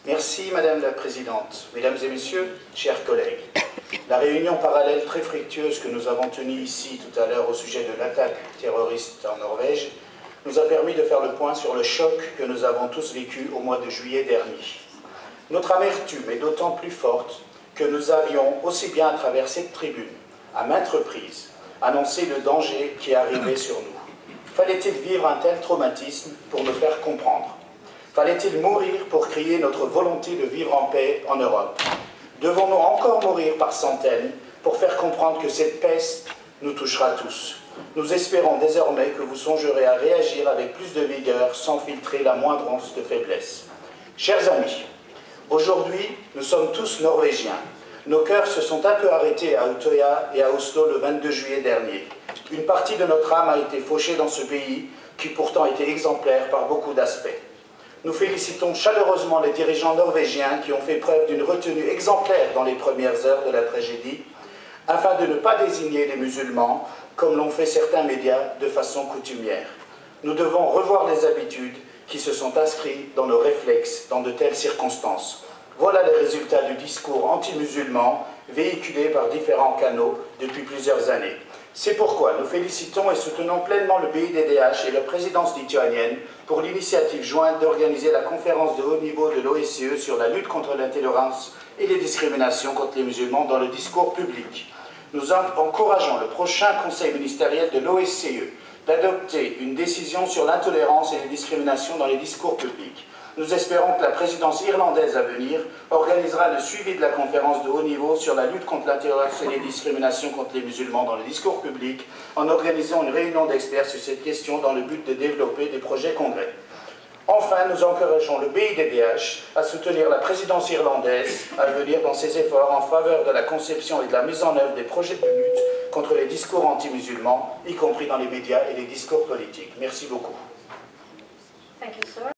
Merci Madame la Présidente. Mesdames et Messieurs, chers collègues, la réunion parallèle très fructueuse que nous avons tenue ici tout à l'heure au sujet de l'attaque terroriste en Norvège nous a permis de faire le point sur le choc que nous avons tous vécu au mois de juillet dernier. Notre amertume est d'autant plus forte que nous avions, aussi bien à travers cette tribune, à maintes reprises, annoncé le danger qui arrivait sur nous. Fallait-il vivre un tel traumatisme pour nous faire comprendre? Fallait-il mourir pour crier notre volonté de vivre en paix en Europe? Devons-nous encore mourir par centaines pour faire comprendre que cette peste nous touchera tous? Nous espérons désormais que vous songerez à réagir avec plus de vigueur sans filtrer la moindre once de faiblesse. Chers amis, aujourd'hui, nous sommes tous norvégiens. Nos cœurs se sont un peu arrêtés à Utøya et à Oslo le 22 juillet dernier. Une partie de notre âme a été fauchée dans ce pays qui pourtant était exemplaire par beaucoup d'aspects. Nous félicitons chaleureusement les dirigeants norvégiens qui ont fait preuve d'une retenue exemplaire dans les premières heures de la tragédie, afin de ne pas désigner les musulmans, comme l'ont fait certains médias, de façon coutumière. Nous devons revoir les habitudes qui se sont inscrites dans nos réflexes dans de telles circonstances. Voilà les résultats du discours anti-musulman véhiculé par différents canaux depuis plusieurs années. C'est pourquoi nous félicitons et soutenons pleinement le BIDDH et la présidence lituanienne pour l'initiative jointe d'organiser la conférence de haut niveau de l'OSCE sur la lutte contre l'intolérance et les discriminations contre les musulmans dans le discours public. Nous encourageons le prochain conseil ministériel de l'OSCE d'adopter une décision sur l'intolérance et les discriminations dans les discours publics. Nous espérons que la présidence irlandaise à venir organisera le suivi de la conférence de haut niveau sur la lutte contre l'intolérance et les discriminations contre les musulmans dans le discours public en organisant une réunion d'experts sur cette question dans le but de développer des projets concrets. Enfin, nous encourageons le BIDDH à soutenir la présidence irlandaise à venir dans ses efforts en faveur de la conception et de la mise en œuvre des projets de lutte contre les discours anti-musulmans, y compris dans les médias et les discours politiques. Merci beaucoup. Thank you, sir.